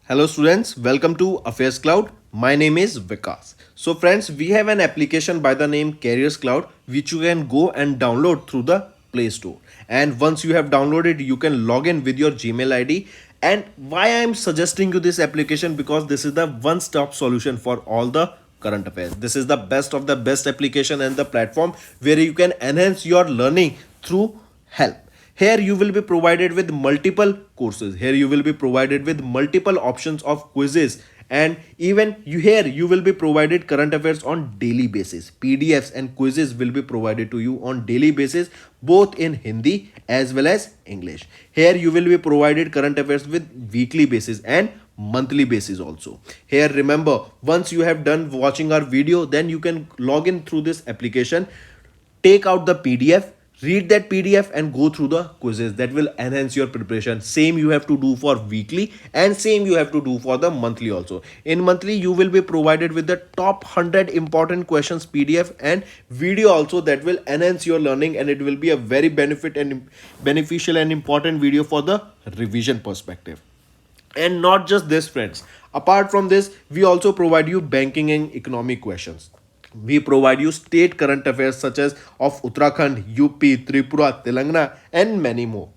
Hello students, welcome to Affairscloud. My name is Vikas. So friends, we have an application by the name Careers Cloud which you can go and download through the Play Store. And once you have downloaded, you can log in with your Gmail ID. And why I am suggesting you this application, because this is the one-stop solution for all the current affairs. This is the best of the best application and the platform where you can enhance your learning through help. Here you will be provided with multiple courses. Here you will be provided with multiple options of quizzes, and even you will be provided current affairs on daily basis. PDFs and quizzes will be provided to you on daily basis, both in Hindi as well as English. Here you will be provided current affairs with weekly basis and monthly basis also. Here remember, once you have done watching our video, then you can log in through this application, take out the PDF, read that PDF and go through the quizzes. That will enhance your preparation. Same you have to do for weekly and same you have to do for the monthly also. In monthly you will be provided with the top 100 important questions PDF and video also, that will enhance your learning, and it will be a very beneficial and important video for the revision perspective. And not just this friends, apart from this we also provide you banking and economic questions. We provide you state current affairs such as of Uttarakhand, UP, Tripura, Telangana and many more.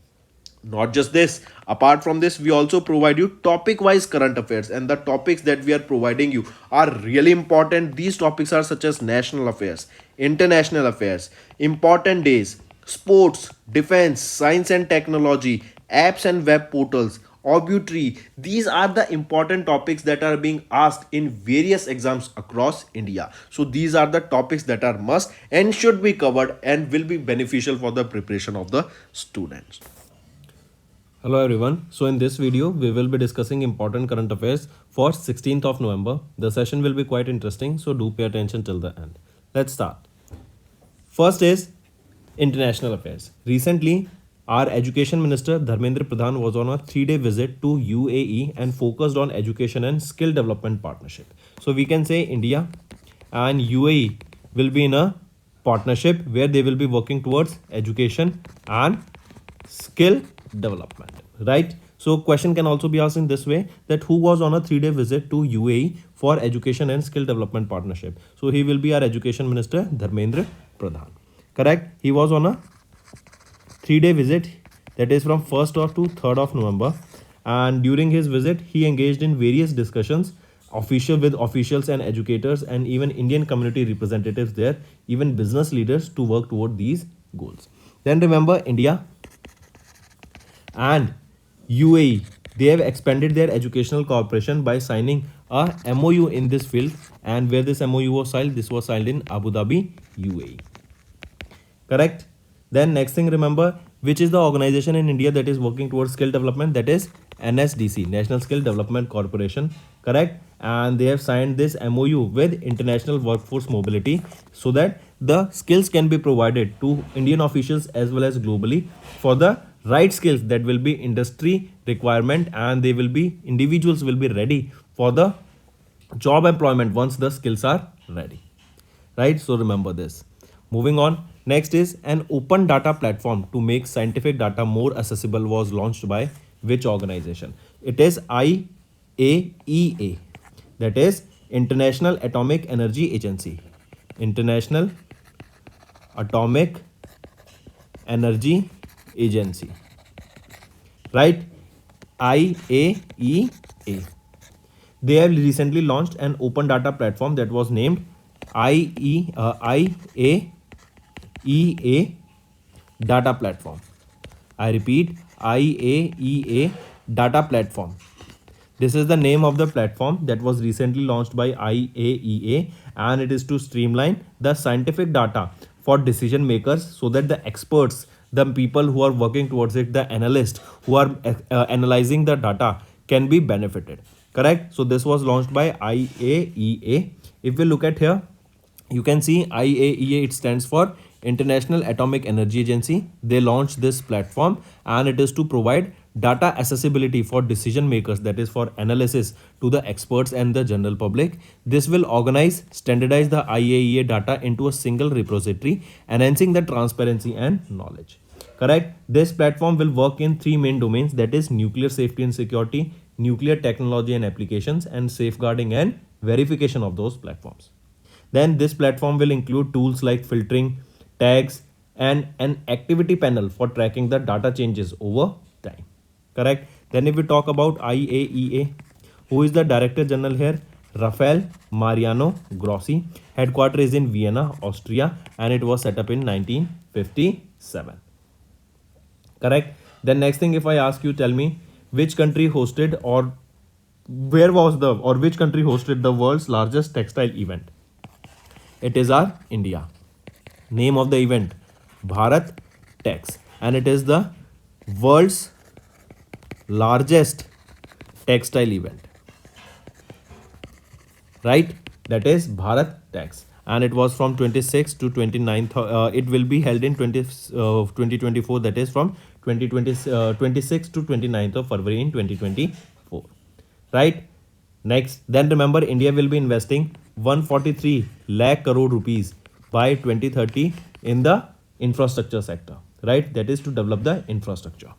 Not just this, apart from this we also provide you topic wise current affairs, and the topics that we are providing you are really important. These topics are such as national affairs, international affairs, important days, sports, defense, science and technology, apps and web portals, obituary. These are the important topics that are being asked in various exams across India. So these are the topics that are must and should be covered and will be beneficial for the preparation of the students. Hello everyone. So in this video, we will be discussing important current affairs for 16th of November. The session will be quite interesting, so do pay attention till the end. Let's start. First is international affairs. Recently, our education minister Dharmendra Pradhan was on a 3-day visit to UAE and focused on education and skill development partnership. So we can say India and UAE will be in a partnership where they will be working towards education and skill development, right? So question can also be asked in this way, that who was on a 3-day visit to UAE for education and skill development partnership? So he will be our education minister Dharmendra Pradhan, correct? He was on a 3-day visit, that is from 1st to 3rd of November, and during his visit he engaged in various discussions with officials and educators and even Indian community representatives there, even business leaders, to work toward these goals. Then remember, India and UAE, they have expanded their educational cooperation by signing a MOU in this field, and where this MOU was signed, this was signed in Abu Dhabi, UAE, correct? Then next thing, remember, which is the organization in India that is working towards skill development? That is NSDC, National Skill Development Corporation, correct? And they have signed this MOU with International Workforce Mobility so that the skills can be provided to Indian officials as well as globally for the right skills that will be industry requirement, and they will be, individuals will be ready for the job employment once the skills are ready, right? So remember this. Moving on, next is an open data platform to make scientific data more accessible was launched by which organization? It is IAEA, that is International Atomic Energy Agency. International Atomic Energy Agency, right? IAEA. They have recently launched an open data platform that was named IAEA Data Platform. I repeat, IAEA Data Platform. This is the name of the platform that was recently launched by IAEA, and it is to streamline the scientific data for decision makers so that the experts, the people who are working towards it, the analysts who are analyzing the data, can be benefited, correct? So this was launched by IAEA. If we look at here, you can see IAEA, it stands for International Atomic Energy Agency. They launched this platform, and it is to provide data accessibility for decision makers, that is for analysis, to the experts and the general public. This will organize, standardize the IAEA data into a single repository, enhancing the transparency and knowledge, correct? This platform will work in 3 main domains, that is nuclear safety and security, nuclear technology and applications, and safeguarding and verification of those platforms. Then this platform will include tools like filtering, tags, and an activity panel for tracking the data changes over time. Correct? Then if we talk about IAEA, who is the Director General here? Rafael Mariano Grossi. Headquarters is in Vienna, Austria, and it was set up in 1957. Correct? Then next thing, if I ask you, tell me which country hosted or where was the or which country hosted the world's largest textile event? It is our India. Name of the event, Bharat Tex, and it is the world's largest textile event, right? That is Bharat Tex, and it was from 26th to 29th. It will be held in 2024, that is from 2020, 26th to 29th of February in 2024, right? Next, then remember, India will be investing 143 lakh crore rupees by 2030 in the infrastructure sector, right? That is to develop the infrastructure.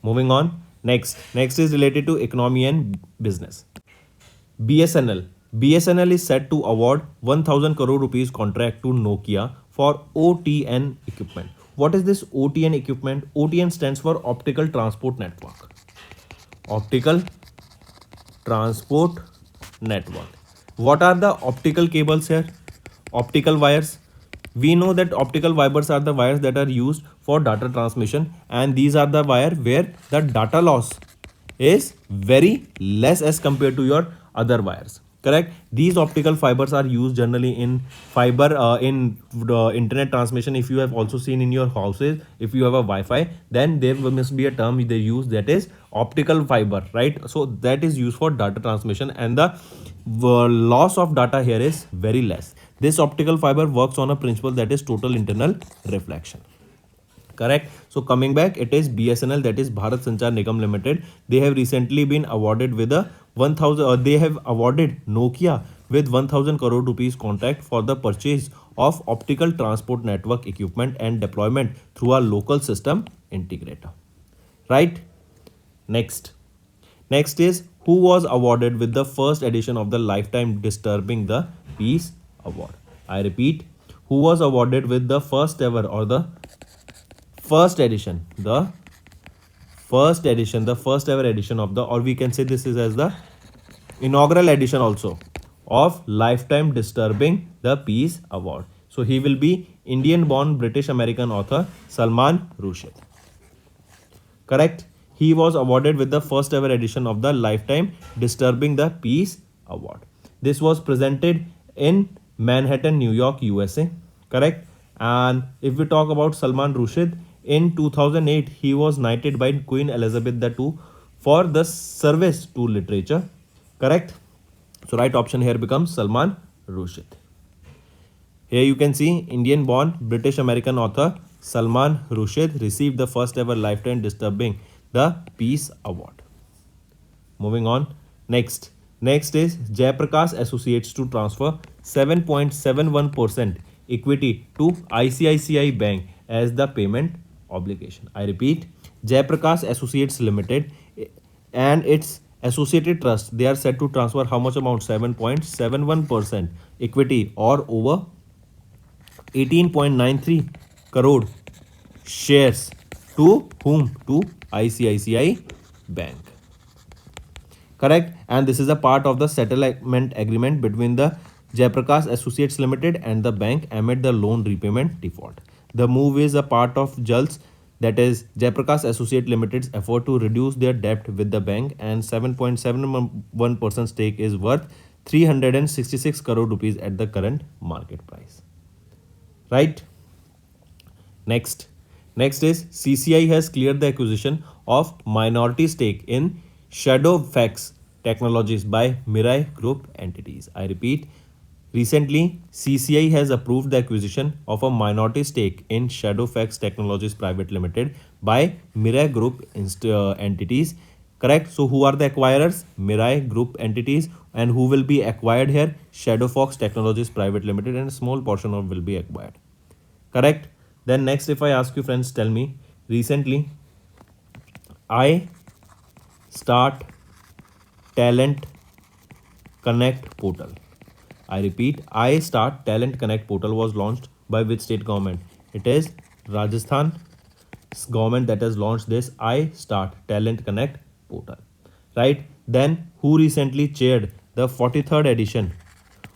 Moving on, next is related to economy and business. BSNL. BSNL is set to award 1000 crore rupees contract to Nokia for OTN equipment. What is this OTN equipment? OTN stands for Optical Transport Network. Optical Transport Network. What are the optical cables here? Optical wires. We know that optical fibers are the wires that are used for data transmission, and these are the wire where the data loss is very less as compared to your other wires. Correct? These optical fibers are used generally in fiber in the internet transmission. If you have also seen in your houses, if you have a Wi-Fi, then there must be a term they use, that is optical fiber, right? So that is used for data transmission, and the loss of data here is very less. This optical fiber works on a principle, that is total internal reflection. Correct? So coming back, it is BSNL, that is Bharat Sanchar Nigam Limited. They have recently been awarded with a 1000 they have awarded Nokia with 1000 crore rupees contract for the purchase of optical transport network equipment and deployment through a local system integrator, right? Next is who was awarded with the first edition of the Lifetime Disturbing the Peace Award. I repeat, who was awarded with the first ever or the first edition, the first ever edition of the, or we can say this is as the inaugural edition also of Lifetime Disturbing the Peace Award. So he will be Indian born British American author Salman Rushdie. Correct? He was awarded with the first ever edition of the Lifetime Disturbing the Peace Award. This was presented in Manhattan, New York, USA. Correct? And if we talk about Salman Rushdie, in 2008 he was knighted by Queen Elizabeth II for the service to literature. Correct? So right option here becomes Salman Rushdie. Here you can see Indian born British American author Salman Rushdie received the first ever Lifetime Disturbing the Peace Award. Moving on. Next is Jayaprakash Associates to transfer 7.71% equity to ICICI Bank as the payment obligation. I repeat, Jayaprakash Associates Limited and its associated trust, they are set to transfer how much amount? 7.71% equity or over 18.93 crore shares to whom? To ICICI Bank. Correct? And this is a part of the settlement agreement between the Jayaprakash Associates Limited and the bank amid the loan repayment default. The move is a part of JAL's, that is Jayaprakash Associate Limited's effort to reduce their debt with the bank, and 7.71% stake is worth 366 crore rupees at the current market price. Right? Next is CCI has cleared the acquisition of minority stake in Shadowfax Technologies by Mirai Group entities. I repeat, recently CCI has approved the acquisition of a minority stake in Shadowfax Technologies Private Limited by Mirai Group entities. Correct? So who are the acquirers? Mirai Group entities. And who will be acquired here? Shadowfox Technologies Private Limited, and a small portion of will be acquired. Correct? Then next, if I ask you friends, tell me, recently I start Talent Connect portal. I repeat, iStart Talent Connect portal was launched by which state government? It is Rajasthan government that has launched this iStart Talent Connect portal. Right? Then who recently chaired the 43rd edition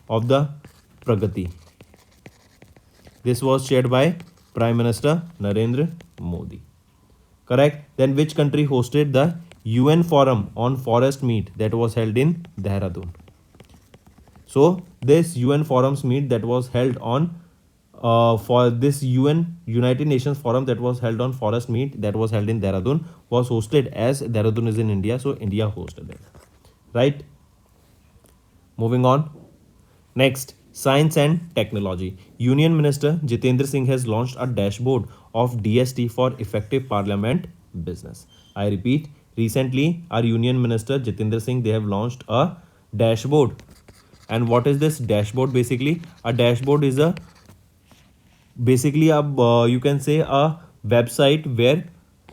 of the Pragati? This was chaired by Prime Minister Narendra Modi. Correct? Then which country hosted the UN Forum on Forest Meat that was held in Dehradun? So this UN forums meet that was held on for this UN United Nations forum that was held on forest meet that was held in Dehradun was hosted, as Dehradun is in India, so India hosted it. Right? Moving on. Next, science and technology. Union Minister Jitendra Singh has launched a dashboard of DST for effective parliament business. I repeat, recently our Union Minister Jitendra Singh, they have launched a dashboard. And what is this dashboard basically? A dashboard is a basically a you can say a website where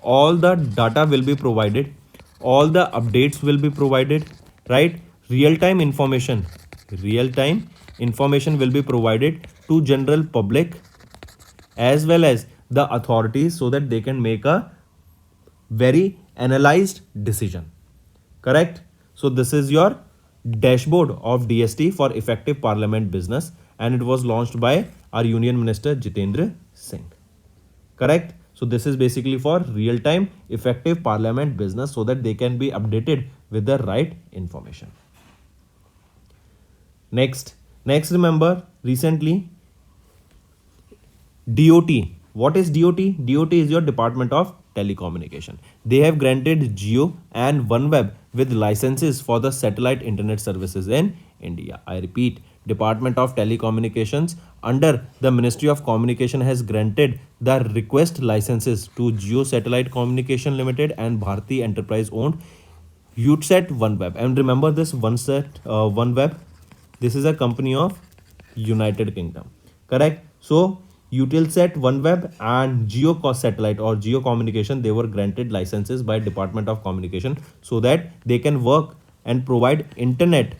all the data will be provided, all the updates will be provided, right? Real time information will be provided to general public as well as the authorities, so that they can make a very analyzed decision. Correct? So this is your dashboard of DST for effective parliament business, and it was launched by our Union Minister Jitendra Singh. Correct? So this is basically for real time effective parliament business, so that they can be updated with the right information. Next remember recently DOT. What is DOT? DOT is your Department of Telecommunication. They have granted Jio and OneWeb with licenses for the satellite internet services in India. I repeat, Department of Telecommunications under the Ministry of Communication has granted the request licenses to Jio Satellite Communication Limited and Bharti Enterprise owned Utset OneWeb. And remember this OneWeb, this is a company of United Kingdom. Correct? So Utelsat OneWeb and Geo Satellite or Geo Communication, they were granted licenses by Department of Communication so that they can work and provide internet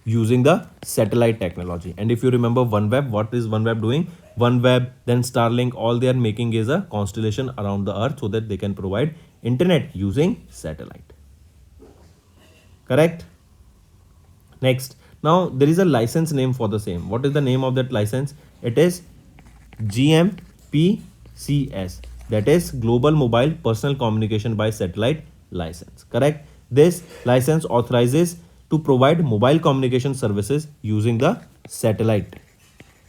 using the satellite technology. And if you remember OneWeb, what is OneWeb doing? OneWeb, then Starlink, all they are making is a constellation around the earth so that they can provide internet using satellite. Correct? Next, now there is a license name for the same. What is the name of that license? It is GMPCS, that is Global Mobile Personal Communication by Satellite license. Correct? This license authorizes to provide mobile communication services using the satellite,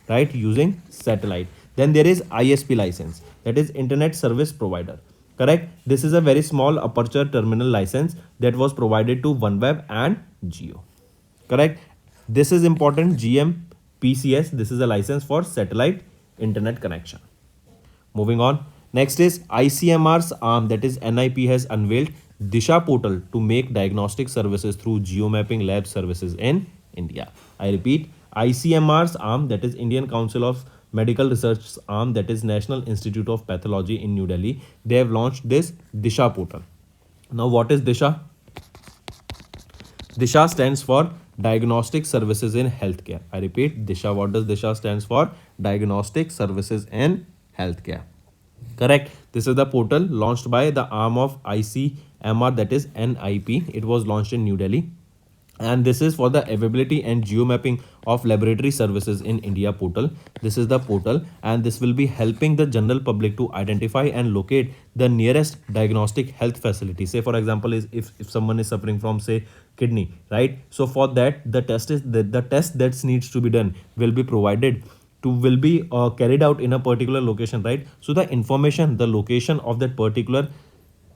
right? Using satellite. Then there is ISP license, that is Internet Service Provider. Correct? This is a very small aperture terminal license that was provided to OneWeb and Geo. Correct? This is important. GMPCS, this is a license for satellite internet connection. Moving on. Next is ICMR's arm, that is NIP, has unveiled Disha portal to make diagnostic services through geomapping lab services in India. I repeat, ICMR's arm, that is Indian Council of Medical Research arm, that is National Institute of Pathology in New Delhi, they have launched this Disha portal. Now what is Disha? Disha stands for Diagnostic Services in Healthcare. I repeat, Disha. What does Disha stands for? Diagnostic Services in Healthcare. Correct. This is the portal launched by the arm of ICMR, that is NIP. It was launched in New Delhi. And this is for the availability and geomapping of laboratory services in India portal. This is the portal, and this will be helping the general public to identify and locate the nearest diagnostic health facility. Say for example, is if someone is suffering from say kidney, right? So for that, the test that needs to be done will be provided to will be carried out in a particular location, right? So the information, the location of that particular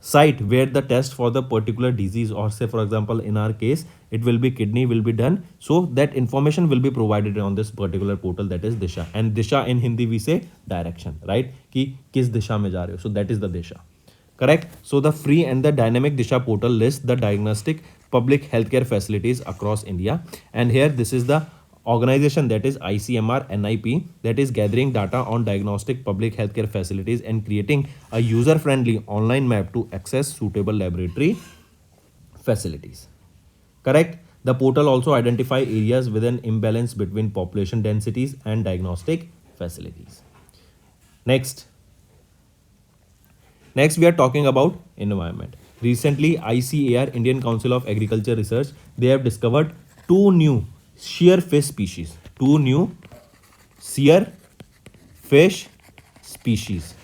site where the test for the particular disease, or say for example in our case it will be kidney, will be done, so that information will be provided on this particular portal, that is Disha. And Disha in Hindi we say direction, right? Ki kis disha mein ja rahe ho, so that is the Disha. Correct? So the free and the dynamic Disha portal lists the diagnostic public healthcare facilities across India, and here this is the organization, that is ICMR NIP, that is gathering data on diagnostic public healthcare facilities and creating a user-friendly online map to access suitable laboratory facilities. Correct? The portal also identify areas with an imbalance between population densities and diagnostic facilities. Next, Next, we are talking about environment. Recently, ICAR, Indian Council of Agriculture Research, they have discovered two new shearfish species. Two new shearfish species.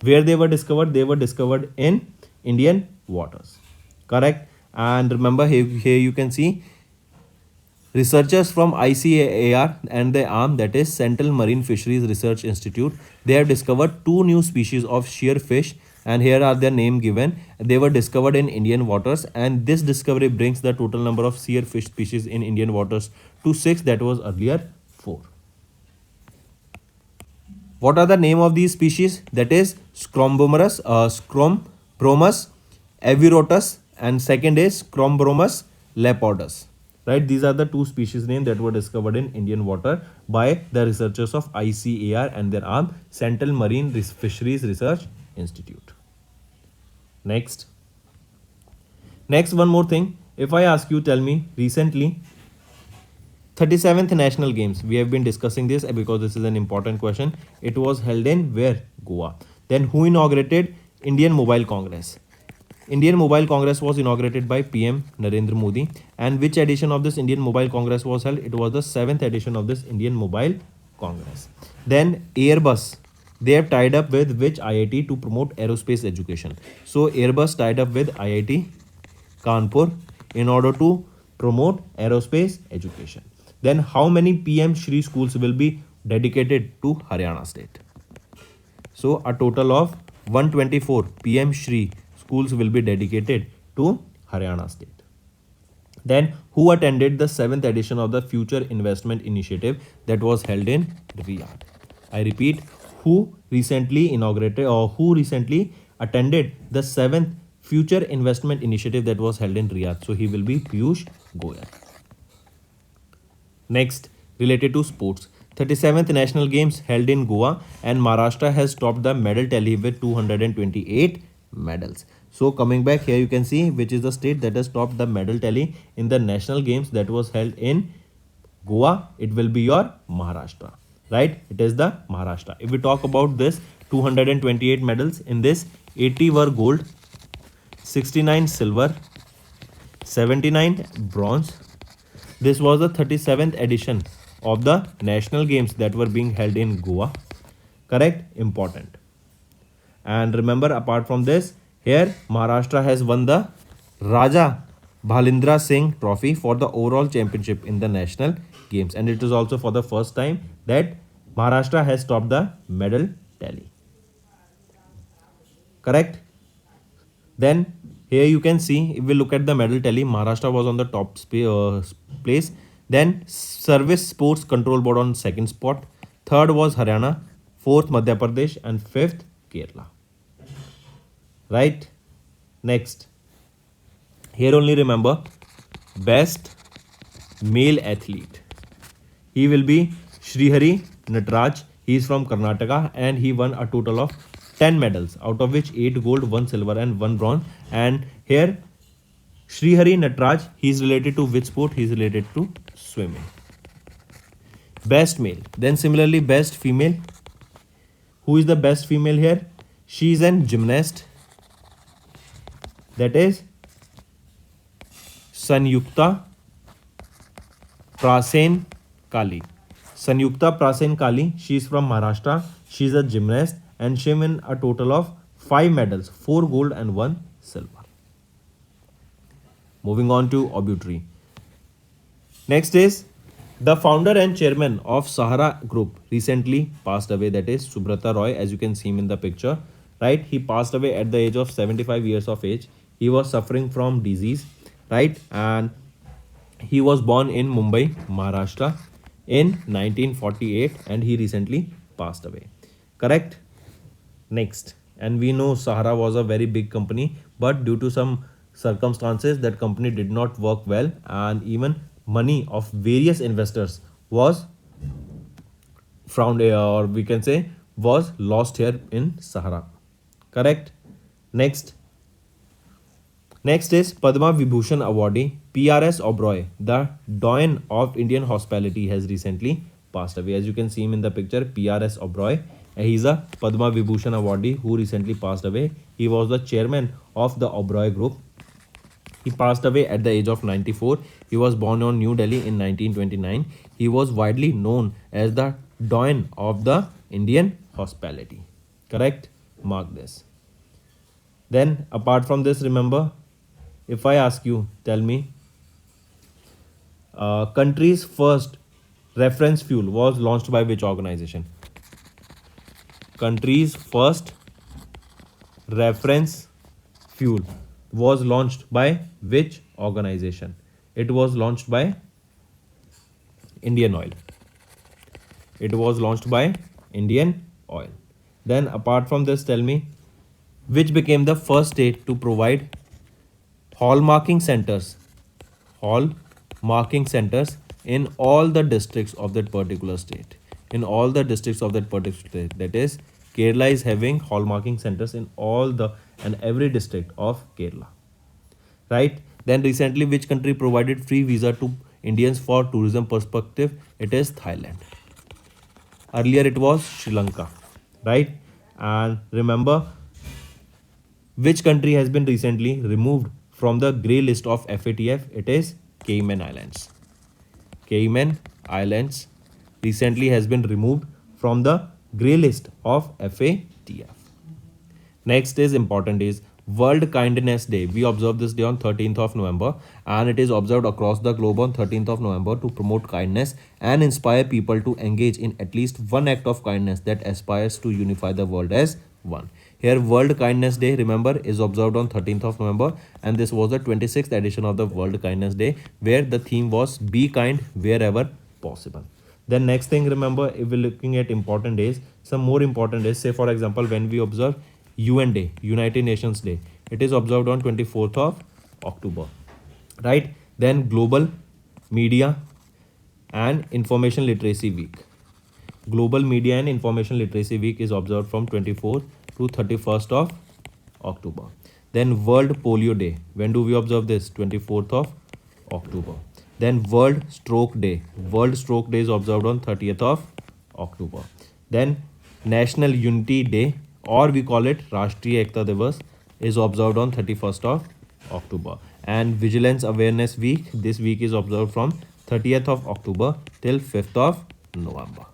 Where they were discovered? They were discovered in Indian waters. Correct? And remember, here you can see researchers from ICAR and the arm, that is Central Marine Fisheries Research Institute, they have discovered two new species of shearfish, and here are their name given. They were discovered in Indian waters, and this discovery brings the total number of shearfish species in Indian waters to 6, that was earlier 4. What are the name of these species? That is Scrombromus avirotus, and second is Scrombromus lepidus. Right, these are the two species names that were discovered in Indian water by the researchers of ICAR and their arm, Central Marine Fisheries Research Institute. Next, one more thing. If I ask you, tell me, recently 37th National Games. We have been discussing this because this is an important question. It was held in where? Goa. Then who inaugurated Indian Mobile Congress? Indian Mobile Congress was inaugurated by PM Narendra Modi. And which edition of this Indian Mobile Congress was held? It was the 7th edition of this Indian Mobile Congress. Then Airbus. They have tied up with which IIT to promote aerospace education? So Airbus tied up with IIT Kanpur in order to promote aerospace education. Then how many PM Shri schools will be dedicated to Haryana state? So a total of 124 PM Shri schools will be dedicated to Haryana state. Then who attended the 7th edition of the Future Investment Initiative that was held in Riyadh? I repeat, who recently attended the 7th Future Investment Initiative that was held in Riyadh? So he will be Piyush Goyal. Next, related to sports. 37th National Games held in Goa, and Maharashtra has topped the medal tally with 228 medals. So coming back here, you can see which is the state that has topped the medal tally in the national games that was held in Goa. It will be your Maharashtra, right? It is the Maharashtra. If we talk about this 228 medals, in this 80 were gold, 69 silver, 79 bronze. This was the 37th edition of the national games that were being held in Goa. Correct? Important. And remember, apart from this, here Maharashtra has won the Raja Bhalindra Singh Trophy for the overall championship in the national games, and it is also for the first time that Maharashtra has topped the medal tally. Correct? Then here you can see, if we look at the medal tally, Maharashtra was on the top place. Then Service Sports Control Board on second spot. Third was Haryana. Fourth Madhya Pradesh, and fifth Kerala. Right? Next, here only remember, best male athlete. He will be Srihari Natraj. He is from Karnataka, and he won a total of 10 medals, out of which 8 gold, 1 silver, and 1 bronze. And here Srihari Natraj, he is related to which sport? He is related to swimming. Best male. Then similarly, best female. Who is the best female here? She is an gymnast. That is Sanyukta Prasen Kali. Sanyukta Prasen Kali, she is from Maharashtra. She is a gymnast, and she won a total of 5 medals, 4 gold and 1 silver. Moving on to obituary. Next is the founder and chairman of Sahara Group recently passed away, that is Subrata Roy, as you can see him in the picture. Right? He passed away at the age of 75 years of age. He was suffering from disease, right? And he was born in Mumbai, Maharashtra in 1948, and he recently passed away. Correct? Next, and we know Sahara was a very big company, but due to some circumstances, that company did not work well, and even money of various investors was found, or we can say was lost here in Sahara. Correct? Next, Next is Padma Vibhushan awardee PRS Oberoi, the Doyen of Indian hospitality, has recently passed away. As you can see him in the picture, PRS Oberoi. He's a Padma Vibhushan awardee who recently passed away. He was the chairman of the Oberoi Group. He passed away at the age of 94. He was born on New Delhi in 1929. He was widely known as the Doyen of the Indian hospitality. Correct? Mark this. Then, apart from this, remember, if I ask you, tell me, country's first reference fuel was launched by which organization? Country's first reference fuel was launched by which organization? It was launched by Indian Oil. It was launched by Indian Oil. Then, apart from this, tell me, which became the first state to provide hallmarking centers in all the districts of that particular state. In all the districts of that particular state, that is, Kerala is having hallmarking centers in all the and every district of Kerala, right? Then recently, which country provided free visa to Indians for tourism perspective? It is Thailand. Earlier it was Sri Lanka, right? And remember, which country has been recently removed from the grey list of FATF? It is Cayman Islands. Cayman Islands recently has been removed from the grey list of FATF. Next is important is World Kindness Day. We observe this day on 13th of November, and it is observed across the globe on 13th of November to promote kindness and inspire people to engage in at least one act of kindness that aspires to unify the world as one. Here, World Kindness Day, remember, is observed on 13th of November, and this was the 26th edition of the World Kindness Day, where the theme was Be Kind Wherever Possible. Then next thing, remember, if we're looking at important days, some more important days, say for example, when we observe UN Day, United Nations Day, it is observed on 24th of October, right? Then Global Media and Information Literacy Week. Global Media and Information Literacy Week is observed from 24th to 31st of October. Then World Polio Day. When do we observe this? 24th of October. Then World Stroke Day. World Stroke Day is observed on 30th of October. Then National Unity Day, or we call it Rashtriya Ekta Divas, is observed on 31st of October. And Vigilance Awareness Week, this week is observed from 30th of October till 5th of November.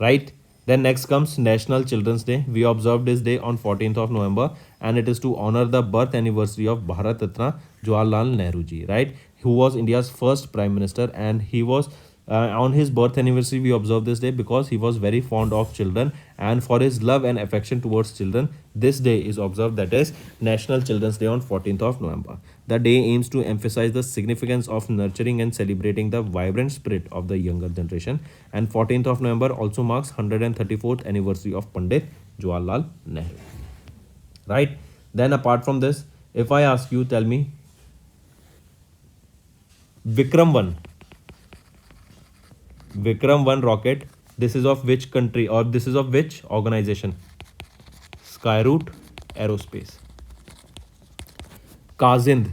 Right? Then next comes National Children's Day. We observed this day on 14th of November, and it is to honor the birth anniversary of Bharat Ratna Jawaharlal Nehru ji, right? Who was India's first Prime Minister, and he was on his birth anniversary we observe this day because he was very fond of children, and for his love and affection towards children, this day is observed, that is National Children's Day on 14th of November. The day aims to emphasize the significance of nurturing and celebrating the vibrant spirit of the younger generation, and 14th of November also marks 134th anniversary of Pandit Jawaharlal Nehru, right? Then apart from this, if I ask you, tell me, Vikram 1 rocket, this is of which country, or this is of which organization? Skyroot Aerospace. Kazind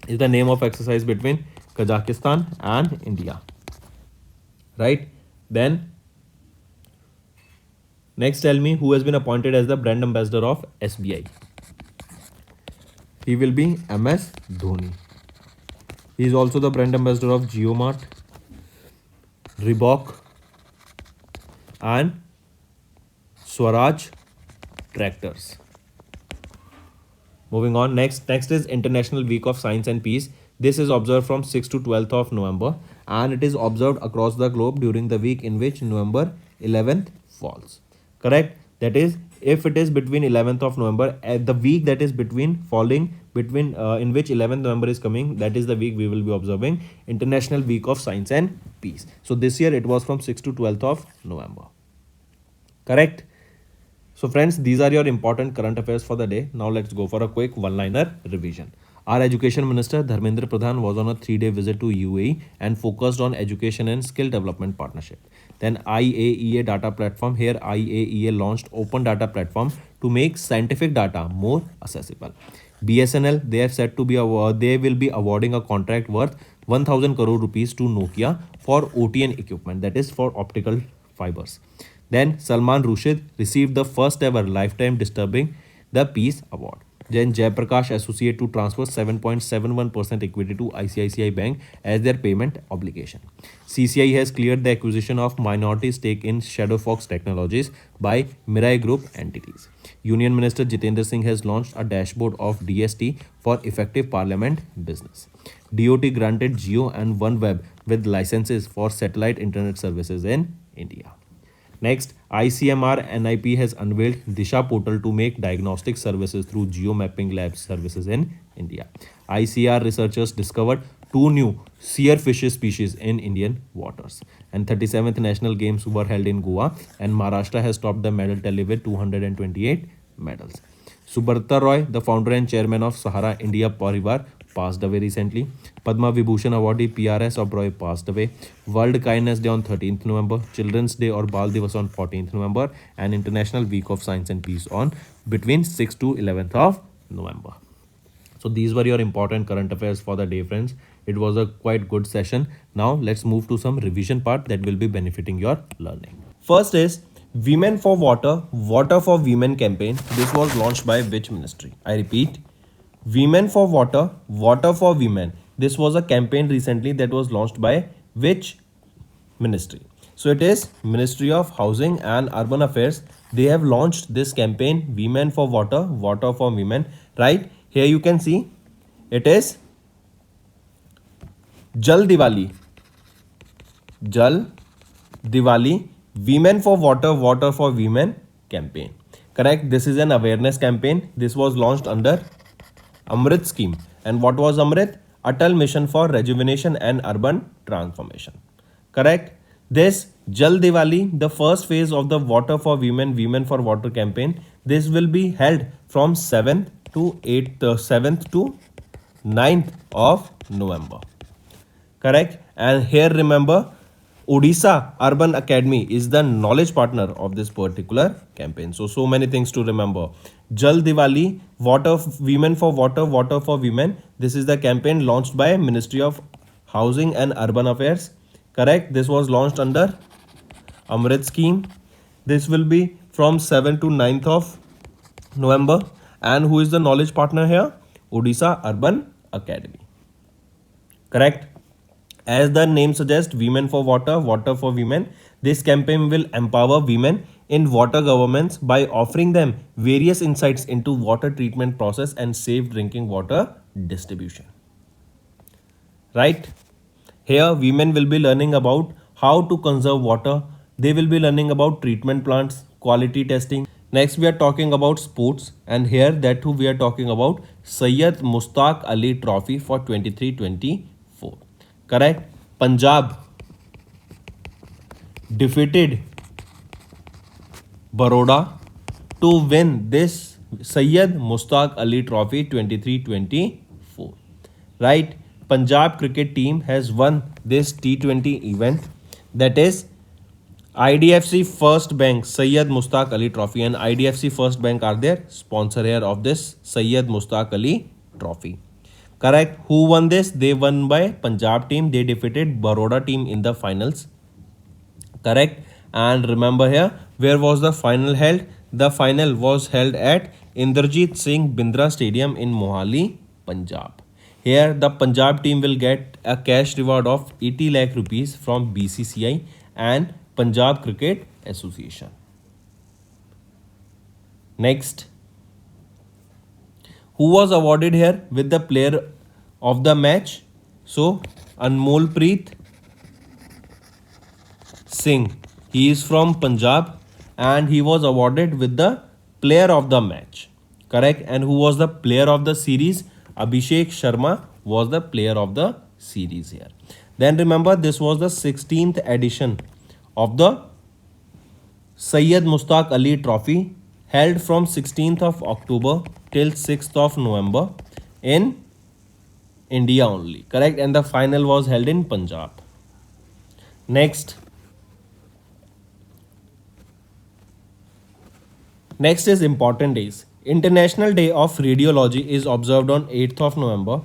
is the name of exercise between Kazakhstan and India, right? Then next, tell me who has been appointed as the brand ambassador of SBI. He will be MS Dhoni. He is also the brand ambassador of JioMart, Reebok, and Swaraj Tractors. Moving on, next is International Week of Science and Peace. This is observed from 6th to 12th of November, and it is observed across the globe during the week in which November 11th falls. Correct? That is, if it is between 11th of November, the week that is between in which 11th November is coming, that is the week we will be observing International Week of Science and Peace. So this year it was from 6th to 12th of November. Correct? So friends, these are your important current affairs for the day. Now let's go for a quick one-liner revision. Our Education Minister Dharmendra Pradhan was on a 3-day visit to UAE and focused on education and skill development partnership. Then IAEA data platform. Here IAEA launched open data platform to make scientific data more accessible. BSNL, they have said to be they will be awarding a contract worth 1000 crore rupees to Nokia for OTN equipment, that is for optical fibers. Then Salman Rushdie received the first ever lifetime disturbing the Peace Award. Then Jayaprakash associate to transfer 7.71% equity to ICICI Bank as their payment obligation. CCI has cleared the acquisition of minority stake in Shadowfox Technologies by Mirai Group entities. Union Minister Jitendra Singh has launched a dashboard of DST for effective parliament business. DOT granted Jio and OneWeb with licenses for satellite internet services in India. Next, ICMR NIP has unveiled Disha portal to make diagnostic services through geomapping lab services in India. ICR researchers discovered two new seerfish species in Indian waters. And 37th National Games were held in Goa, and Maharashtra has topped the medal tally with 228 medals. Subrata Roy, the founder and chairman of Sahara India Parivar, passed away recently. Padma Vibhushan awardee PRS Oberoi passed away. World Kindness Day on 13th November. Children's Day or Bal Divas on 14th November. And International Week of Science and Peace on between 6th to 11th of November. So these were your important current affairs for the day, friends. It was a quite good session. Now let's move to some revision part that will be benefiting your learning. First is Women for Water, Water for Women campaign. This was launched by which ministry? I repeat, Women for Water, Water for Women. This was a campaign recently that was launched by which ministry? So it is Ministry of Housing and Urban Affairs. They have launched this campaign, Women for Water, Water for Women. Right here you can see it is Jal Diwali. Jal Diwali, Women for Water, Water for Women campaign. Correct. This is an awareness campaign. This was launched under Amrit scheme. And what was Amrit? Atal Mission for Rejuvenation and Urban Transformation. Correct. This Jal Diwali, the first phase of the Water for Women, Women for Water campaign, this will be held from 7th to 7th to 9th of November. Correct. And here remember, Odisha Urban Academy is the knowledge partner of this particular campaign. So many things to remember. Jal Diwali, Water, Women for Water, Water for Women. This is the campaign launched by Ministry of Housing and Urban Affairs. Correct. This was launched under Amrit scheme. This will be from 7th to 9th of November. And who is the knowledge partner here? Odisha Urban Academy. Correct. As the name suggests, Women for Water, Water for Women, this campaign will empower women in water governments by offering them various insights into water treatment process and safe drinking water distribution. Right? Here, women will be learning about how to conserve water. They will be learning about treatment plants, quality testing. Next, we are talking about sports, and here that too we are talking about Syed Mustaq Ali Trophy for 23-24. Correct. Punjab defeated Baroda to win this Syed Mustaq Ali Trophy 23-24. Right. Punjab cricket team has won this T20 event, that is IDFC First Bank Syed Mustaq Ali Trophy, and IDFC First Bank are their sponsor here of this Syed Mustaq Ali Trophy. Correct. Who won this? They won by Punjab team. They defeated Baroda team in the finals. Correct. And remember here, where was the final held? The final was held at Inderjeet Singh Bindra Stadium in Mohali, Punjab. Here the Punjab team will get a cash reward of 80 lakh rupees from BCCI and Punjab Cricket Association. Next, who was awarded here with the player of the match? So Anmolpreet Singh, he is from Punjab and he was awarded with the player of the match. Correct. And who was the player of the series? Abhishek Sharma was the player of the series here. Then remember, this was the 16th edition of the Syed Mustaq Ali Trophy, held from 16th of October till 6th of November in India only. Correct. And the final was held in Punjab. Next is important days. International Day of Radiology is observed on 8th of November,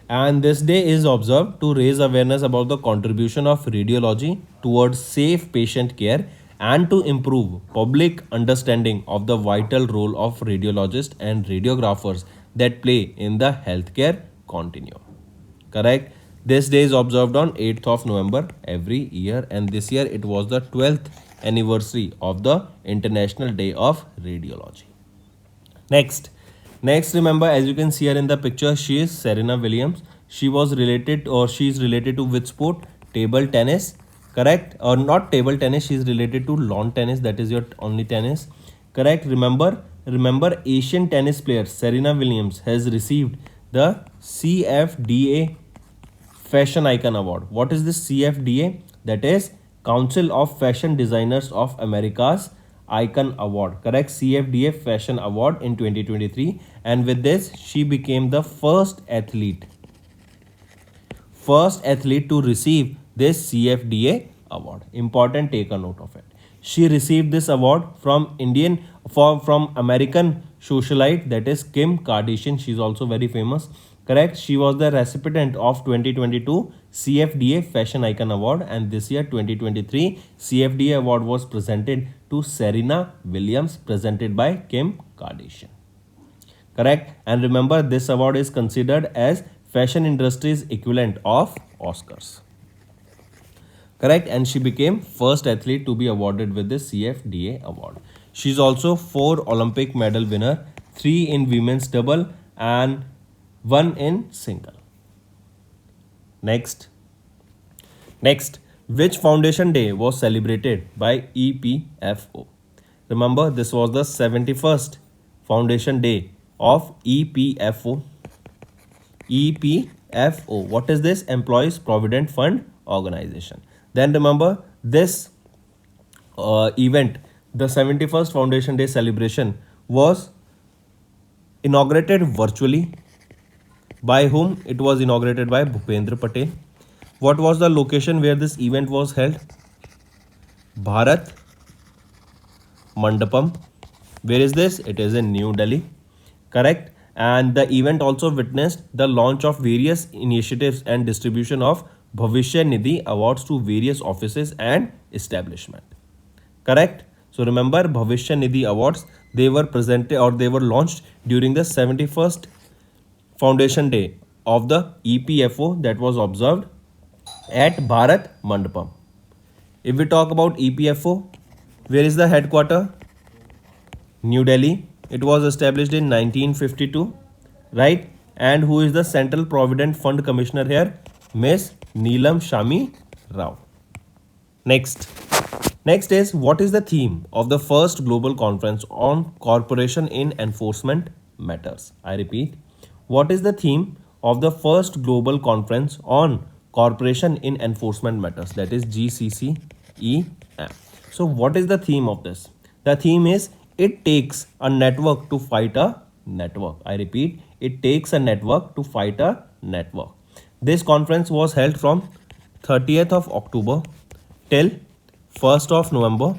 and this day is observed to raise awareness about the contribution of radiology towards safe patient care and to improve public understanding of the vital role of radiologists and radiographers that play in the healthcare continuum. Correct? This day is observed on 8th of November every year, and this year it was the 12th anniversary of the International Day of Radiology. Next, remember, as you can see here in the picture, she is Serena Williams. She was related, or she is related to which sport? Table tennis, correct? Or not table tennis, she is related to lawn tennis. That is your only tennis, correct? Remember, Asian tennis player Serena Williams has received the CFDA Fashion Icon Award. What is this CFDA? That is Council of Fashion Designers of America's Icon Award. Correct? CFDA Fashion Award in 2023. And with this, she became the first athlete to receive this CFDA award. Important, take a note of it. She received this award from American socialite, that is Kim Kardashian. She's also very famous. Correct? She was the recipient of 2022 CFDA Fashion Icon Award, and this year 2023 CFDA award was presented to Serena Williams, presented by Kim Kardashian. Correct? And remember, this award is considered as fashion industry's equivalent of Oscars. Correct? And she became first athlete to be awarded with the CFDA award. She's also 4 Olympic medal winner, 3 in women's double and 1 in single. Next, which foundation day was celebrated by EPFO? Remember, this was the 71st foundation day of EPFO. EPFO. What is this? Employees Provident Fund Organization. Then remember, this event, the 71st Foundation Day celebration, was inaugurated virtually. By whom? It was inaugurated by Bhupendra Patel. What was the location where this event was held? Bharat Mandapam. Where is this? It is in New Delhi. Correct? And the event also witnessed the launch of various initiatives and distribution of Bhavishya Nidhi awards to various offices and establishment. Correct? So remember, Bhavishya Nidhi awards, they were presented or they were launched during the 71st Foundation Day of the EPFO that was observed at Bharat Mandapam. If we talk about EPFO, where is the headquarter? New Delhi. It was established in 1952, right? And who is the Central Provident Fund Commissioner here? Miss Neelam Shami Rao. Next is, what is the theme of the first global conference on corporation in enforcement matters? I repeat, what is the theme of the first global conference on corporation in enforcement matters? That is GCCEM. So what is the theme of this? The theme is, it takes a network to fight a network. I repeat, it takes a network to fight a network. This conference was held from 30th of October till 1st of November.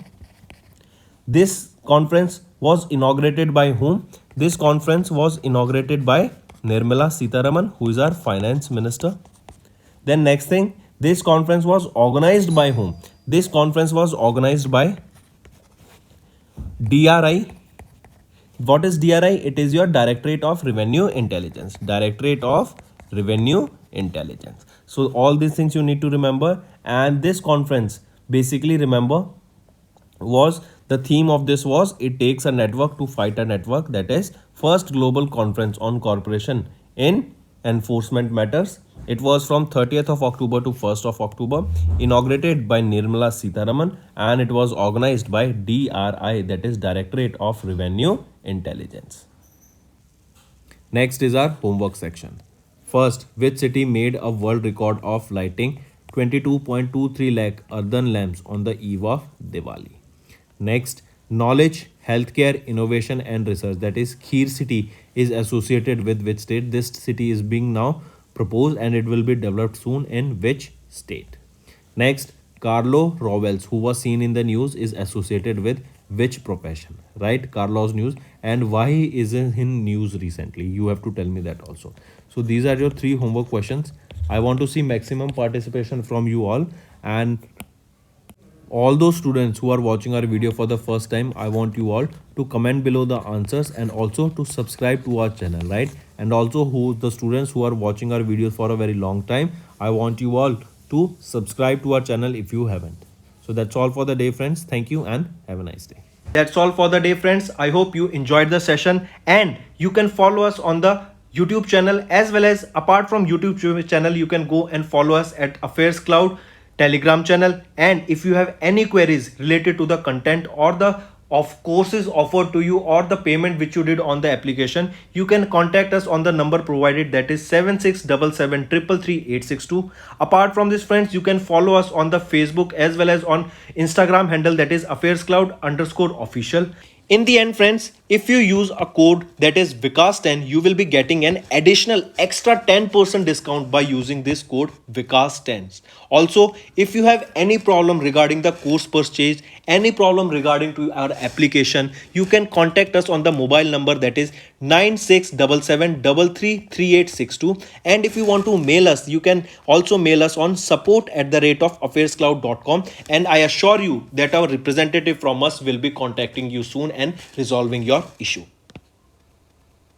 This conference was inaugurated by whom? This conference was inaugurated by Nirmala Sitharaman, who is our finance minister. Then next thing, this conference was organized by whom? This conference was organized by DRI. What is DRI? It is your Directorate of Revenue Intelligence. Directorate of Revenue Intelligence. So all these things you need to remember. And this conference, basically remember, was the theme of this was, it takes a network to fight a network. That is first global conference on corporation in enforcement matters. It was from 30th of October to 1st of October, inaugurated by Nirmala Sitharaman, and it was organized by DRI, that is Directorate of Revenue Intelligence. Next is our homework section. First, which city made a world record of lighting 22.23 lakh earthen lamps on the eve of Diwali? Next, knowledge, healthcare, innovation and research, that is Kheer city, is associated with which state? This city is being now proposed and it will be developed soon in which state? Next, Carlo Rovells, who was seen in the news, is associated with which profession, right? Carlos news, and why he isn't in news recently? You have to tell me that also. So these are your 3 homework questions. I want to see maximum participation from you all, and all those students who are watching our video for the first time, I want you all to comment below the answers and also to subscribe to our channel, right? And also who the students who are watching our videos for a very long time, I want you all to subscribe to our channel if you haven't. So that's all for the day, friends. Thank you and have a nice day. That's all for the day, friends. I hope you enjoyed the session, and you can follow us on the YouTube channel, as well as apart from YouTube channel, you can go and follow us at Affairscloud Telegram channel. And if you have any queries related to the content or the of courses offered to you or the payment which you did on the application, you can contact us on the number provided, that is 7677333862. Apart from this, friends, you can follow us on the Facebook as well as on Instagram handle, that is affairscloud_official. In the end, friends, if you use a code that is Vikas10, you will be getting an additional extra 10% discount by using this code Vikas10. Also, if you have any problem regarding the course purchase, any problem regarding to our application, you can contact us on the mobile number, that is 9677333862. And if you want to mail us, you can also mail us on support@affairscloud.com, and I assure you that our representative from us will be contacting you soon and resolving your issue.